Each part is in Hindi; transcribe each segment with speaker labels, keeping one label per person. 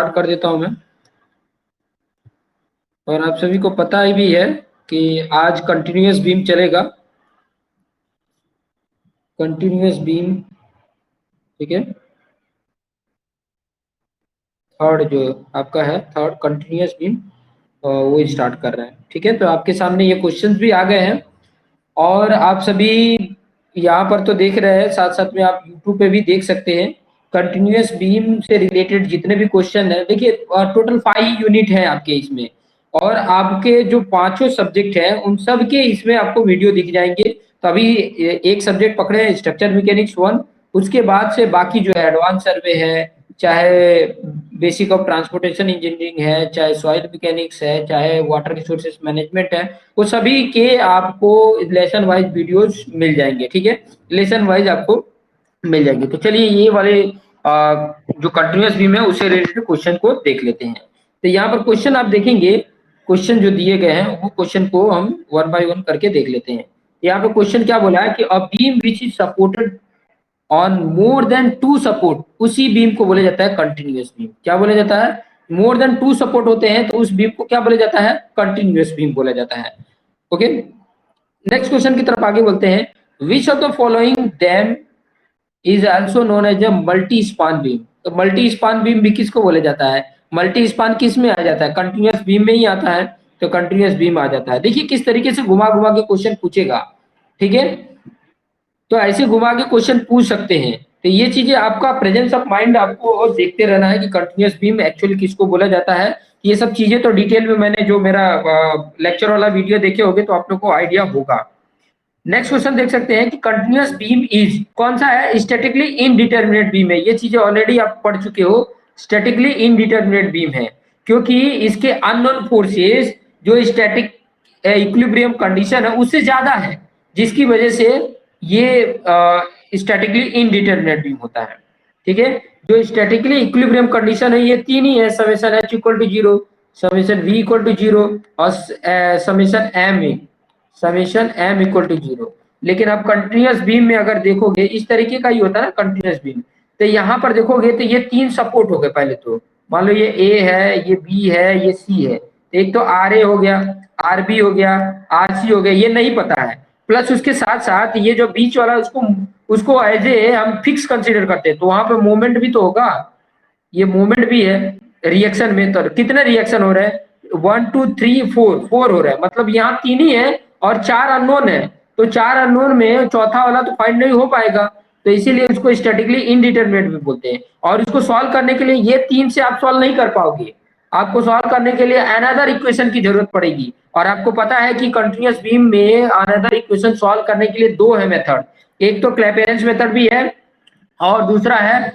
Speaker 1: स्टार्ट कर देता हूं मैं। और आप सभी को पता ही भी है कि आज कंटिन्यूअस बीम चलेगा। कंटिन्यूअस बीम, ठीक है, थर्ड जो आपका है, थर्ड कंटिन्यूअस बीम वो स्टार्ट कर रहे हैं। ठीक है, तो आपके सामने ये क्वेश्चंस भी आ गए हैं और आप सभी यहाँ पर तो देख रहे हैं, साथ साथ में आप यूट्यूब पे भी देख सकते हैं। कंटिन्यूअस बीम से रिलेटेड जितने भी क्वेश्चन है, देखिए टोटल 5 यूनिट है आपके इसमें, और आपके जो पांचों सब्जेक्ट हैं उन सब के इसमें आपको वीडियो दिख जाएंगे। तो अभी एक सब्जेक्ट पकड़े हैं स्ट्रक्चर मैकेनिक्स 1, उसके बाद से बाकी जो है एडवांस सर्वे है, चाहे बेसिक ऑफ ट्रांसपोर्टेशन इंजीनियरिंग है, चाहे सॉइल मैकेनिक्स है, चाहे वाटर रिसोर्सेज मैनेजमेंट है, वो सभी के आपको लेसन वाइज वीडियोस मिल जाएंगे। ठीक है, लेसन वाइज आपको मिल जाएंगे। तो चलिए ये वाले जो कंटिन्यूअस बीम है उससे रिलेटेड क्वेश्चन को देख लेते हैं। तो यहाँ पर क्वेश्चन आप देखेंगे, क्वेश्चन जो दिए गए हैं वो क्वेश्चन को हम वन बाय वन करके देख लेते हैं। यहाँ पे क्वेश्चन क्या बोला है कि a beam which is supported on more than 2 support, उसी बीम को बोला जाता है कंटिन्यूअस बीम। क्या बोला जाता है? मोर देन 2 सपोर्ट होते हैं तो उस बीम को क्या बोला जाता है? कंटिन्यूअस बीम बोला जाता है। ओके, नेक्स्ट क्वेश्चन की तरफ आगे बढ़ते हैं। Which of the following dam is also known as a multi span beam. तो मल्टी स्पान बीम भी किसको बोला जाता है? मल्टी स्पान किस में आ जाता है? कंटिन्यूअस बीम में ही आता है, तो कंटिन्यूअस बीम आ जाता है। देखिए किस तरीके से घुमा घुमा के क्वेश्चन पूछेगा। ठीक है, तो ऐसे घुमा के क्वेश्चन पूछ सकते हैं। तो ये चीजें आपका प्रेजेंस ऑफ माइंड आपको देखते रहना है कि कंटिन्यूअस बीम एक्चुअली किसको बोला जाता है। ये सब चीजें तो डिटेल में मैंने जो मेरा लेक्चर वाला वीडियो देखे होंगे तो आप लोग को आइडिया होगा। नेक्स्ट क्वेश्चन देख सकते हैं कि कंटिन्यूअस बीम इज कौन सा है? स्टैटिकली इनडिटरमिनेट बीम है। ये चीजें ऑलरेडी आप पढ़ चुके हो, स्टैटिकली इनडिटरमिनेट बीम है, क्योंकि इसके अननोन फोर्सेस जो स्टैटिक इक्विलिब्रियम कंडीशन है उससे ज्यादा है, जिसकी वजह से ये स्टैटिकली इनडिटरमिनेट बीम होता है। ठीक है, जो स्टैटिकली इक्विलिब्रियम कंडीशन है ये तीन ही है, summation H equal to zero, summation V equal to zero और summation M equal to zero. लेकिन आप कंटिन्यूअस बीम में अगर देखोगे इस तरीके का ही होता है ना कंटिन्यूअस बीम। तो यहाँ पर देखोगे तो ये तीन सपोर्ट हो गए। पहले तो मान लो ये ए है, ये बी है, ये सी है। एक तो आर ए हो गया, आर बी हो गया, आर सी हो गया, ये नहीं पता है। प्लस उसके साथ साथ ये जो बीच वाला उसको उसको एज ए हम फिक्स कंसीडर करते हैं, तो वहां पे मूवमेंट भी तो होगा, ये मूवमेंट भी है रिएक्शन में। तो कितने रिएक्शन हो रहे हैं? 1 2 3 4, 4 हो रहा है। मतलब यहाँ तीन ही है और 4 अननोन है, तो 4 अननोन में चौथा वाला तो फाइंड नहीं हो पाएगा, तो इसीलिए उसको स्टैटिकली इनडिटरमिनेट भी बोलते हैं। और इसको सॉल्व करने के लिए ये तीन से आप सॉल्व नहीं कर पाओगे, आपको सॉल्व करने के लिए अनदर इक्वेशन की जरूरत पड़ेगी। और आपको पता है कि कंटिन्यूअस बीम में अनदर इक्वेशन सॉल्व करने के लिए दो है मेथड, एक तो क्लैपेरेंस मेथड भी है और दूसरा है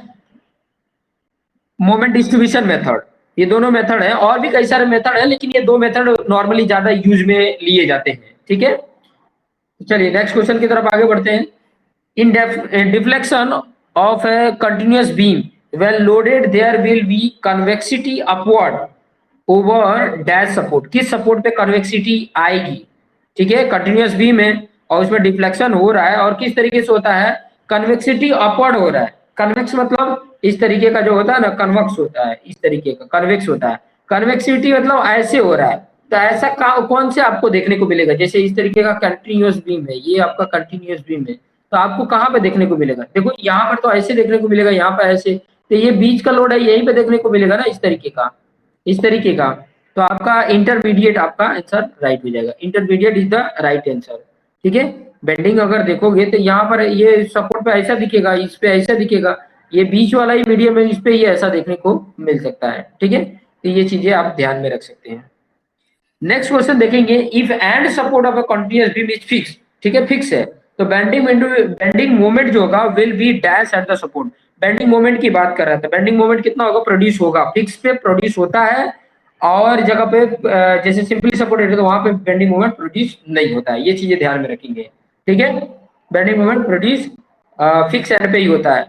Speaker 1: मोमेंट डिस्ट्रीब्यूशन मेथड। ये दोनों मेथड है, और भी कई सारे मेथड है, लेकिन ये दो मेथड नॉर्मली ज्यादा यूज में लिए जाते हैं। ठीक है, चलिए नेक्स्ट क्वेश्चन की तरफ आगे बढ़ते हैं। In deflection of a continuous beam when loaded there will be convexity upward over dash support. किस सपोर्ट पे कन्वेक्सिटी आएगी? ठीक है, कंटिन्यूअस बीम है और उसमें डिफ्लेक्शन हो रहा है, और किस तरीके से होता है? कन्वेक्सिटी अपवर्ड हो रहा है। कन्वेक्स मतलब इस तरीके का जो होता है ना, कन्वेक्स होता है, इस तरीके का कन्वेक्स होता है। कन्वेक्सिटी मतलब ऐसे हो रहा है, तो ऐसा कौन से आपको देखने को मिलेगा? जैसे इस तरीके का कंटिन्यूअस बीम है, ये आपका कंटिन्यूअस बीम है, तो आपको कहाँ पे देखने को मिलेगा? देखो यहाँ पर तो ऐसे देखने को मिलेगा, यहाँ पर ऐसे, तो ये बीच का लोड है यहीं पे देखने को मिलेगा ना, इस तरीके का, इस तरीके का। तो आपका इंटरमीडिएट आपका आंसर राइट हो जाएगा। Intermediate is the right answer. ठीक है, बेंडिंग अगर देखोगे तो यहाँ पर ये सपोर्ट पे ऐसा दिखेगा, इस पे ऐसा दिखेगा, ये बीच वाला ही मीडियम है, इस पे ये ऐसा देखने को मिल सकता है। ठीक है, तो ये चीजें आप ध्यान में रख सकते हैं। नेक्स्ट क्वेश्चन देखेंगे। If and support of a continuous beam is fix, ठीक है, फिक्स है, तो बेंडिंग मोमेंट जो होगा will be dash at the support. Bending moment की बात कर रहा था, बेंडिंग मोमेंट कितना होगा? प्रोड्यूस होगा, फिक्स पे प्रोड्यूस होता है, और जगह पे जैसे सिंपली सपोर्टेड है तो वहां पे बेंडिंग मोमेंट प्रोड्यूस नहीं होता है। ये चीजें ध्यान में रखेंगे। ठीक है, bending moment produce fix and पे ही होता है,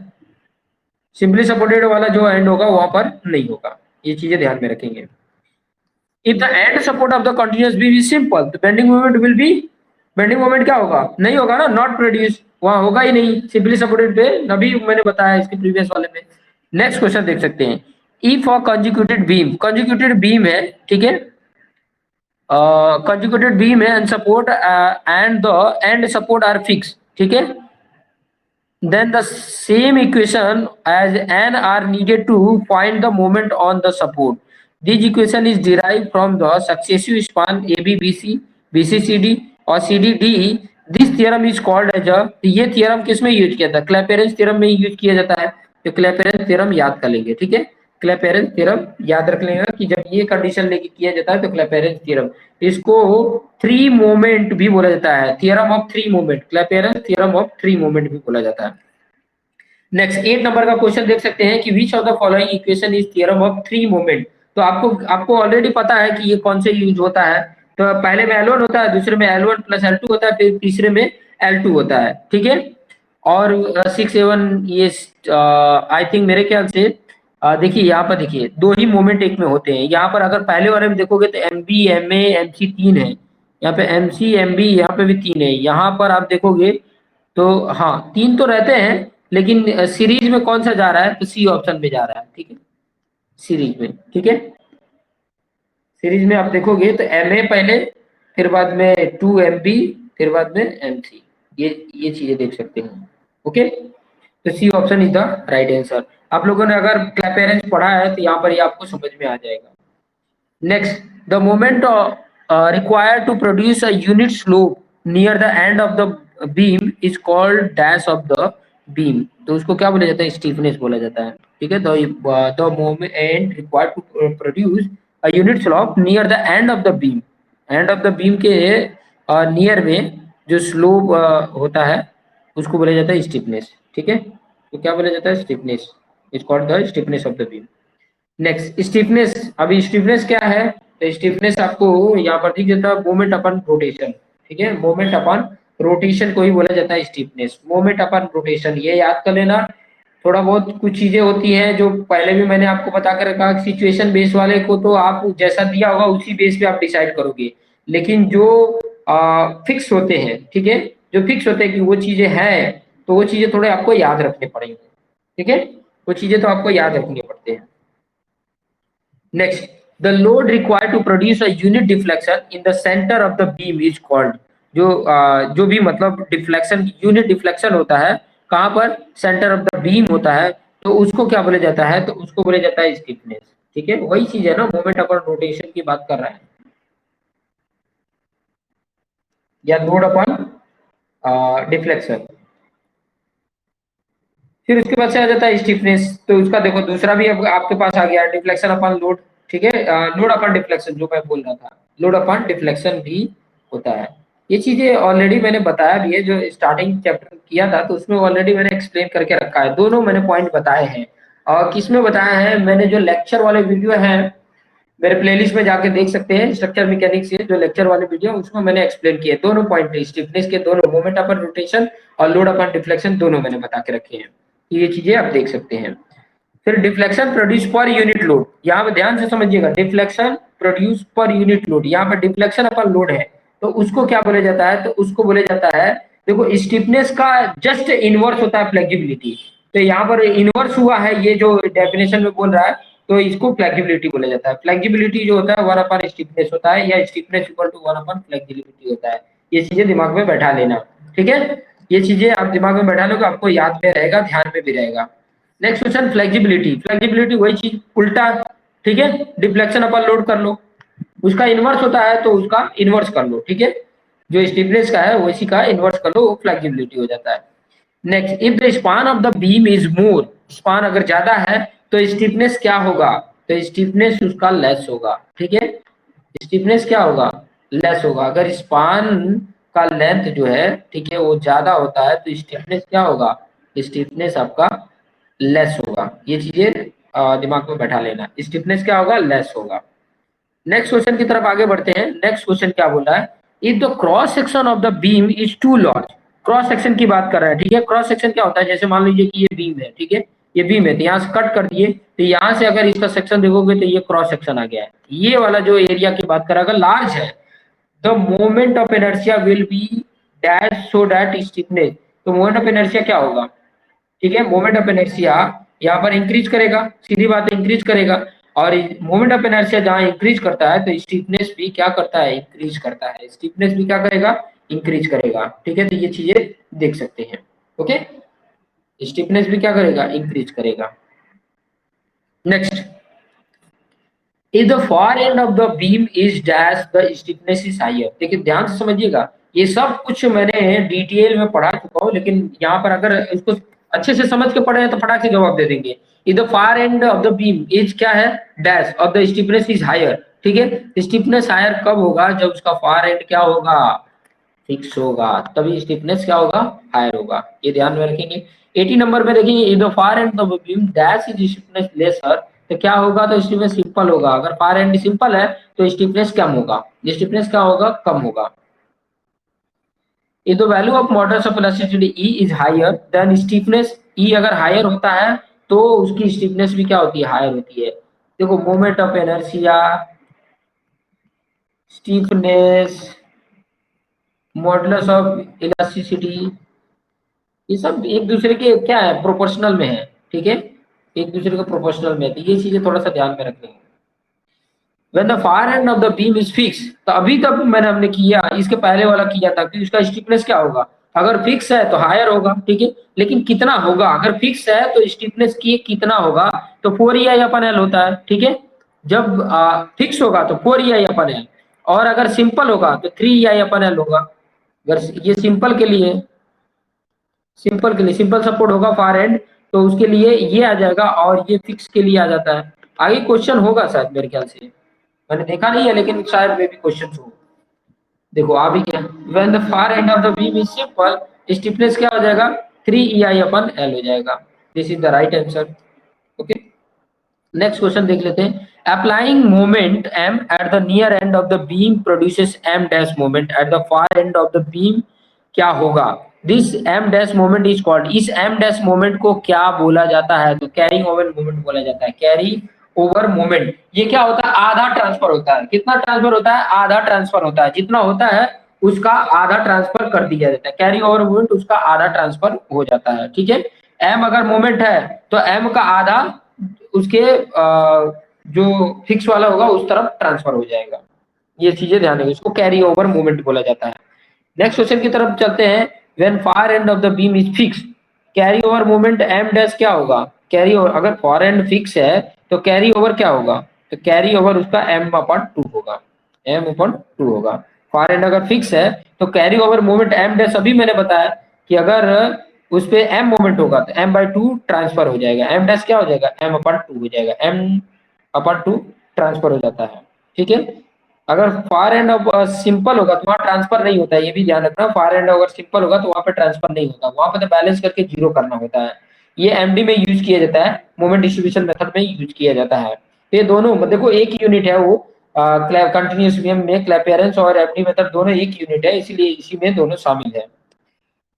Speaker 1: सिंपली सपोर्टेड वाला जो एंड होगा वहां पर नहीं होगा। ये चीजें ध्यान में रखेंगे। If the end support of the continuous beam is simple, the bending moment will be, bending moment क्या होगा? नहीं होगा ना, नॉट प्रोड्यूस, वहां होगा ही नहीं, सिंपली सपोर्टेड पे। अभी मैंने बताया इसके प्रीवियस वाले में। नेक्स्ट क्वेश्चन देख सकते हैं। इफ अ कंजुगेटेड बीम है, ठीक है, कंजुगेटेड बीम है end support and the end support are fix, ठीक है, then the same equation as n are needed to find the moment on the support. This equation is derived from the successive span AB, BC, BC, CD और CD, DE. This theorem is called as a, ये theorem किसमें यूज किया था? क्लैपेरेंस theorem में यूज किया जाता है। तो क्लैपेरेंस theorem याद कर लेंगे, ठीक है, क्लैपेरेंस theorem याद रख लेंगे कि जब ये कंडीशन लेके किया जाता है तो क्लैपेरेंस theorem, इसको थ्री मोमेंट भी बोला जाता है, theorem of three moment, Clapeyron's theorem of three moment भी बोला जाता है। नेक्स्ट 8 नंबर का क्वेश्चन देख सकते हैं कि विच of the following equation is theorem of three moment. तो आपको ऑलरेडी पता है कि ये कौन से यूज होता है। तो पहले में L1 होता है, दूसरे में L1 प्लस L2 होता है, फिर तीसरे में L2 होता है, ठीक है। और 6 7 ये आई थिंक मेरे ख्याल से देखिए यहाँ पर देखिए दो ही मोमेंट एक में होते हैं। यहाँ पर अगर पहले वाले में देखोगे तो MB MA MC तीन है, यहाँ पे MC MB यहाँ पे भी तीन है। यहाँ पर आप देखोगे तो हाँ तीन तो रहते हैं, लेकिन सीरीज में कौन सा जा रहा है तो सी ऑप्शन में जा रहा है, ठीक है, सीरीज में, ठीक है। सीरीज में आप देखोगे तो MA पहले, फिर बाद में 2MB, फिर बाद में MC, ये चीजें देख सकते हैं, ओके। तो C option is the right answer. आप लोगों ने अगर क्लैपेरेंस पढ़ा है तो यहाँ पर ये आपको समझ में आ जाएगा। Next, the moment required to produce a unit slope near the end of the beam is called dash of the beam. तो उसको क्या बोला जाता है? स्टीफनेस बोला जाता है, ठीक है। the moment required to produce a unit slope near the end of the beam, end of the beam के नियर में जो स्लोप होता है उसको बोला जाता है स्टीफनेस, ठीक है। तो क्या बोला जाता है? Stiffness is called the stiffness of the beam. Next stiffness, अभी स्टिफनेस क्या है? तो स्टिफनेस आपको यहाँ पर दिख जाता है मोमेंट अपन रोटेशन, ठीक है, मोमेंट अपन रोटेशन को ही बोला जाता है स्टिफनेस, मोमेंट अपन रोटेशन, ये याद कर लेना। थोड़ा बहुत कुछ चीजें होती हैं जो पहले भी मैंने आपको बता कर रखा, सिचुएशन बेस वाले को तो आप जैसा दिया होगा उसी बेस पे आप डिसाइड करोगे, लेकिन जो फिक्स होते हैं, ठीक है, जो फिक्स होते हैं कि वो चीजें हैं, तो वो चीजें थोड़े आपको याद रखने पड़ेंगे, ठीक है, वो चीजें तो आपको याद रखनी पड़ते हैं। Next, the load required to produce a unit deflection in the center of the beam is called, जो भी मतलब डिफ्लेक्शन, यूनिट डिफ्लेक्शन होता है कहाँ पर? सेंटर ऑफ द बीम होता है, तो उसको क्या बोला जाता है? तो उसको बोला जाता है स्टिफनेस, ठीक है। वही चीज है ना, मोमेंट अपन रोटेशन की बात कर रहे हैं या लोड अपन डिफ्लेक्शन। फिर उसके बाद से आ जाता है स्टिफनेस, तो उसका देखो दूसरा भी अब आपके पास आ गया, डिफ्लेक्शन अपन लोड, ठीक है, लोड अपन डिफ्लेक्शन जो मैं बोल रहा था, लोड अपन डिफ्लेक्शन भी होता है। ये चीजें ऑलरेडी मैंने बताया भी है, जो स्टार्टिंग चैप्टर किया था तो उसमें ऑलरेडी मैंने एक्सप्लेन करके रखा है, दोनों मैंने पॉइंट बताए हैं। और किसमें बताया है? मैंने जो लेक्चर वाले वीडियो है मेरे प्लेलिस्ट में जाके देख सकते हैं, स्ट्रक्चर मैकेनिक्स से जो लेक्चर वाले वीडियो उसमें मैंने एक्सप्लेन किए दोनों पॉइंट, स्टिफनेस के दोनों, मोमेंट अपन रोटेशन और लोड अपन डिफ्लेक्शन दोनों मैंने बता के रखे हैं, ये चीजें आप देख सकते हैं। फिर deflection produce per unit load, यहाँ पे ध्यान से समझिएगा, deflection produce per unit load, यहाँ पर डिफ्लेक्शन अपन लोड है तो उसको क्या बोला जाता है? तो उसको बोला जाता है, देखो स्टिफनेस का जस्ट इनवर्स होता है फ्लेक्सिबिलिटी, तो यहाँ पर इनवर्स हुआ है ये जो डेफिनेशन में बोल रहा है, तो इसको फ्लेक्सिबिलिटी बोला जाता है। फ्लेक्सिबिलिटी जो होता है वन अपन स्टिफनेस होता है, या stiffness equal to one upon flexibility होता है। ये चीजें दिमाग में बैठा लेना, ठीक है, ये चीजें आप दिमाग में बैठा लो, आपको याद में रहेगा, ध्यान में भी रहेगा। नेक्स्ट क्वेश्चन फ्लेक्सिबिलिटी, फ्लेक्सिबिलिटी वही चीज उल्टा, ठीक है, डिफ्लेक्शन अपन लोड कर लो, उसका इनवर्स होता है तो उसका इनवर्स कर लो, ठीक है, जो स्टिफनेस का है वैसी का इनवर्स कर लो, वो फ्लेक्सिबिलिटी हो जाता है। Next, if the span of the beam is more, span अगर ज्यादा है तो स्टिफनेस क्या होगा? तो स्टिफनेस उसका लेस होगा, ठीक है, स्टिफनेस क्या होगा? लेस होगा। अगर स्पान का लेंथ जो है, ठीक है, वो ज्यादा होता है तो स्टिफनेस क्या होगा? स्टिफनेस आपका लेस होगा। ये चीजें दिमाग में बैठा लेना, स्टिफनेस क्या होगा? लेस होगा। नेक्स्ट क्वेश्चन की तरफ आगे बढ़ते हैं। नेक्स्ट क्वेश्चन क्या बोल रहा है? If the cross section of the beam is too large, cross section की बात कर रहा है, ठीक है। क्रॉस सेक्शन क्या होता है? जैसे मान लीजिए कि ये बीम है, ठीक है, ये बीम है तो यहाँ से कट कर दिए, तो यहाँ से अगर इसका सेक्शन देखोगे तो ये क्रॉस सेक्शन आ गया है। ये वाला जो एरिया की बात कर रहा है अगर लार्ज है, the moment of inertia will be dash so that stiffness, तो मोमेंट ऑफ इनर्शिया क्या होगा? ठीक है, मोमेंट ऑफ इनर्शिया यहाँ पर इंक्रीज करेगा, सीधी बात है इंक्रीज करेगा। और मोमेंट ऑफ इनर्शिया जहाँ इंक्रीज करता है तो स्टीफनेस भी क्या करता है, इंक्रीज करता है। स्टीफनेस भी क्या करेगा, इंक्रीज करेगा। ठीक है, तो ये चीजें देख सकते हैं। ओके, स्टीफनेस भी क्या करेगा, इंक्रीज करेगा। Next, if the far end of the beam is dash the stiffness is higher. देखिए ध्यान से समझिएगा, ये सब कुछ मैंने डिटेल में पढ़ा चुका हूँ, लेकिन यहाँ पर अगर इसको अच्छे से समझ के पढ़े तो फटाक से जवाब दे देंगे। If the far end of the beam is क्या है, dash of the stiffness is higher. ठीक है, स्टीफनेस हायर कब होगा, जब उसका फार एंड क्या होगा, फिक्स होगा, तभी स्टिफनेस क्या होगा, हायर होगा। ये ध्यान में रखेंगे। 80 नंबर में देखेंगे, if the far end of the beam dash is stiffness lesser, तो क्या होगा, तो स्टिफनेस सिंपल होगा। अगर फार एंड सिंपल है तो स्टिफनेस कम होगा, स्टिफनेस क्या होगा, कम होगा। If the value of modulus of elasticity E is higher than stiffness, E अगर हायर होता है तो उसकी स्टिफनेस भी क्या होती है, हायर होती है। देखो moment of inertia, stiffness, modulus of elasticity, ये सब एक दूसरे के क्या है, प्रोपोर्शनल में है। ठीक है, एक दूसरे के प्रोपोर्शनल में है, तो ये चीजें थोड़ा सा ध्यान में रखनी है। When the far end of the beam is fix, तो अभी तक मैंने हमने किया, इसके पहले वाला किया था कि उसका स्टिफनेस क्या होगा, अगर फिक्स है तो हायर होगा। ठीक है, लेकिन कितना होगा, अगर फिक्स है तो स्टिफनेस की कितना होगा, तो 4EI/L होता है। ठीक है, जब फिक्स होगा तो 4EI/L, और अगर सिंपल होगा तो 3EI/L होगा। अगर ये सिंपल के लिए, सिंपल के लिए सिंपल सपोर्ट होगा फार एंड, तो उसके लिए ये आ जाएगा, और ये फिक्स के लिए आ जाता है। आगे क्वेश्चन होगा शायद, मेरे ख्याल से मैंने देखा नहीं है, लेकिन शायद में भी क्वेश्चन हो। देखो आ भी गया, when the far end of the beam is simple, stiffness क्या हो जाएगा, 3EI/L हो जाएगा। This is the right answer. Okay, next question देख लेते हैं। Applying moment m eight the near end of the beam produces m dash moment at the far end of the beam, क्या होगा, this m dash moment is called, इस m डैश मोमेंट को क्या बोला जाता है, तो कैरी ओवर मोमेंट बोला जाता है। कैरी ओवर मोमेंट, ये क्या होता है, आधा ट्रांसफर होता है। कितना ट्रांसफर होता है, आधा ट्रांसफर होता है। जितना होता है उसका आधा ट्रांसफर कर दिया जाता है। कैरी ओवर मोमेंट उसका आधा ट्रांसफर हो जाता है। ठीक है, m अगर मोमेंट है तो m का आधा उसके जो फिक्स वाला होगा उस तरफ ट्रांसफर हो जाएगा। ये चीजें ध्यान रखिए, इसको कैरी ओवर मूवमेंट बोला जाता है। नेक्स्ट क्वेश्चन की तरफ चलते हैं। When far end of the beam is fix, carry over movement M dash क्या होगा, कैरी ओवर, अगर फार एंड फिक्स है तो कैरी ओवर क्या होगा, तो कैरी ओवर उसका m/2 होगा, m/2 होगा। फार एंड अगर फिक्स है तो carry over movement M dash, अभी मैंने बताया कि अगर उस पे m मोमेंट होगा तो m/2 ट्रांसफर हो जाएगा, m डैश क्या हो जाएगा, m/2 हो जाएगा, m/2 ट्रांसफर हो जाता है। ठीक है, अगर फार एंड ऑफ सिंपल होगा तो वहाँ ट्रांसफर नहीं होता है, ये भी ध्यान रखना। फार एंड अगर सिंपल होगा तो वहाँ पे ट्रांसफर नहीं होता, वहाँ पे तो बैलेंस करके जीरो करना होता है। ये एमडी में यूज किया जाता है, मोमेंट डिस्ट्रीब्यूशन मेथड में यूज किया जाता है। तो ये दोनों देखो एक ही यूनिट है, वो कंटिन्यूस बीम में क्लैपेरेंस और एमडी मेथड दोनों एक यूनिट है, इसीलिए इसी में दोनों शामिल है।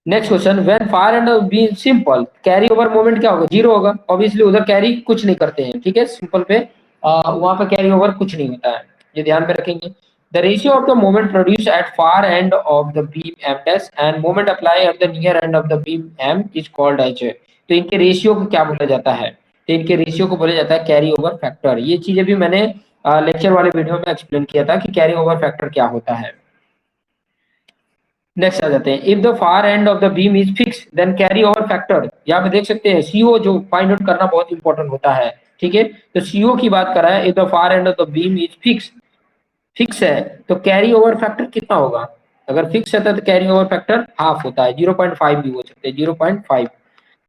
Speaker 1: Next question, when far and beam simple, carry over moment क्या होगा, जीरो होगा। ऑब्वियसली उधर कैरी कुछ नहीं करते हैं। ठीक है, सिंपल पे वहां पे कैरी ओवर कुछ नहीं होता है, ये ध्यान में रखेंगे। The ratio of the moment produce at far end of the beam M dash and moment apply at the near end of the beam M is called as, तो इनके रेशियो को क्या बोला जाता है, तो इनके रेशियो को बोला जाता है कैरी ओवर फैक्टर। ये चीजें भी मैंने लेक्चर वाले वीडियो में एक्सप्लेन किया था कि कैरी ओवर फैक्टर क्या होता है। नेक्स्ट आ जाते हैं, if the far end of the beam is fix then carry over factor, यहाँ पे देख सकते हैं सीओ जो फाइंड आउट करना बहुत इंपॉर्टेंट होता है। ठीक है, तो सीओ की बात कर रहा है, if the far end of the beam is fix, fix है तो कैरी ओवर फैक्टर कितना होगा, अगर फिक्स है तो कैरी ओवर फैक्टर हाफ होता है, 0.5 भी हो सकते हैं, 0.5,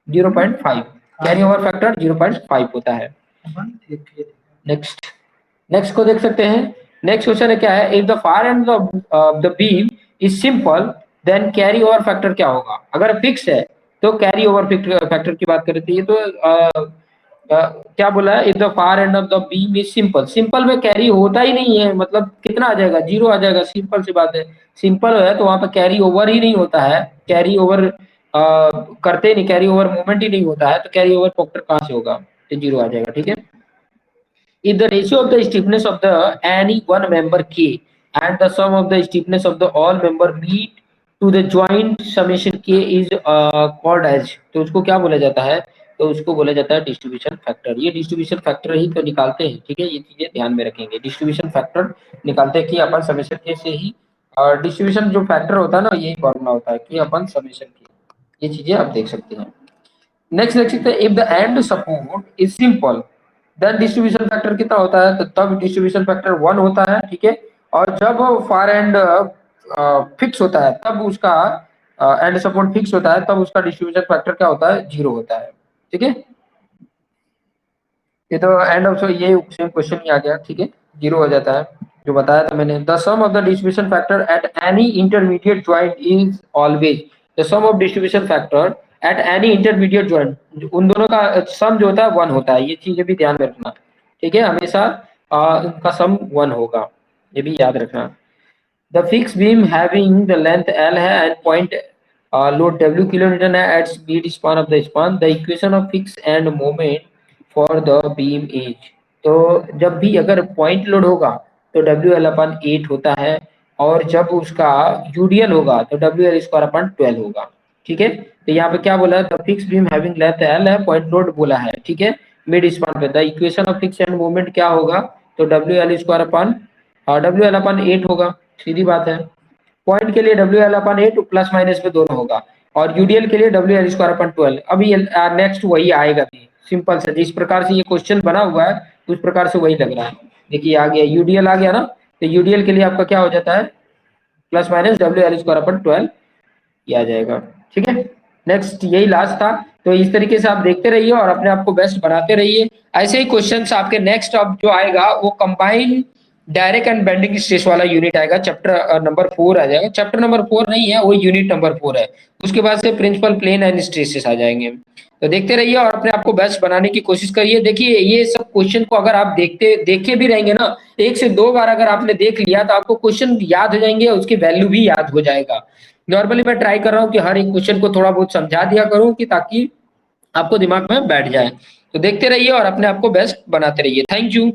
Speaker 1: 0.5 कैरी ओवर फैक्टर 0.5 होता है। नेक्स्ट, नेक्स्ट को देख सकते हैं। नेक्स्ट क्वेश्चन है क्या है, if the far end of the beam is simple then carry over factor क्या होगा, अगर फिक्स है तो कैरी ओवर फैक्टर की बात करते हैं। तो क्या बोला है, if the far end of the beam is simple, simple में कैरी होता ही नहीं है, मतलब कितना आ जाएगा, जीरो आ जाएगा, सिंपल सी बात है। सिंपल है तो वहां पे कैरी ओवर ही नहीं होता है, कैरी ओवर करते नहीं, कैरी ओवर मूवमेंट ही नहीं होता है, तो कैरी ओवर फैक्टर कहाँ से होगा, तो जीरो आ जाएगा। ठीक है, if the ratio of the stiffness of the any one member K and the sum of the stiffness of the all member meet to the joint summation K is called as, तो उसको क्या बोला जाता है, तो उसको बोला जाता है डिस्ट्रीब्यूशन फैक्टर। ये डिस्ट्रीब्यूशन फैक्टर ही तो निकालते हैं, ठीक है, ये चीजें ध्यान में रखेंगे। डिस्ट्रीब्यूशन फैक्टर निकालते हैं कि अपन समेशन के से ही, और डिस्ट्रीब्यूशन जो फैक्टर होता है ना, यही फॉर्मूला होता है कि अपन समेशन की, ये चीजें आप देख सकते हैं। नेक्स्ट देख सकते हैं, if the end support is simple then distribution factor कितना होता है, तो तब डिस्ट्रीब्यूशन फैक्टर 1 होता है, ठीक है। और जब फार एंड फिक्स होता है, तब उसका एंड सपोर्ट फिक्स होता है, तब उसका डिस्ट्रीब्यूशन फैक्टर क्या होता है, 0 होता है, ठीक है। ये तो एंड ऑफ ये सेम क्वेश्चन ही आ गया, ठीक है, 0 हो जाता है, जो बताया था मैंने। The sum of the distribution factor at any intermediate joint is always, the sum of distribution factor at any intermediate joint, उन दोनों का सम जो होता है 1 होता है, ये चीजें भी ध्यान में रखना, ठीक है, हमेशा इनका सम 1 होगा, ये भी याद रखना। The fix beam having the length L है and point load W kilonewton है at speed span of the span, the equation of fix end moment for the beam is, तो जब भी अगर पॉइंट लोड होगा तो डब्ल्यू एल अपन 8 होता है, और जब उसका यूडीएल होगा तो डब्ल्यू एल स्क्वायर अपन 12 होगा, ठीक है। तो यहाँ पे क्या बोला है, the fix beam having length L है, पॉइंट लोड बोला है, ठीक है, मिड स्पान पे। The equation of fix end moment क्या होगा, तो W L square upon W L upon 8 होगा, सीधी बात है। पॉइंट के लिए W L upon 8 plus minus में दोनों होगा, और यूडीएल के लिए डब्ल्यू एल स्क्वायर अपन 12। अभी नेक्स्ट वही आएगा, सिंपल से जिस प्रकार से ये क्वेश्चन बना हुआ है उस प्रकार से वही लग रहा है। देखिए आ गया यूडीएल, आ गया ना, तो यूडीएल के लिए आपका क्या हो जाता है, plus minus W L square upon 12 ये आ जाएगा, ठीक है। नेक्स्ट यही लास्ट था, तो इस तरीके से आप देखते रहिए और अपने आप को बेस्ट बनाते रहिए। ऐसे ही क्वेश्चंस आपके नेक्स्ट अब जो आएगा वो combine direct and bending stress वाला यूनिट आएगा, चैप्टर नंबर 4 आ जाएगा। चैप्टर नंबर 4 नहीं है, वो यूनिट नंबर 4 है। उसके बाद से प्रिंसिपल प्लेन एंड स्ट्रेसेस आ जाएंगे। तो देखते रहिए और अपने आप को बेस्ट बनाने की कोशिश करिए। देखिए ये सब क्वेश्चन को अगर आप देखे भी रहेंगे ना, 1 से 2 बार अगर आपने देख लिया तो आपको क्वेश्चन याद हो जाएंगे, उसकी वैल्यू भी याद हो जाएगा। नॉर्मली मैं ट्राई कर रहा हूँ कि हर एक क्वेश्चन को थोड़ा बहुत समझा दिया करूँ कि ताकि आपको दिमाग में बैठ जाए। तो देखते रहिए और अपने आप को बेस्ट बनाते रहिए। Thank you.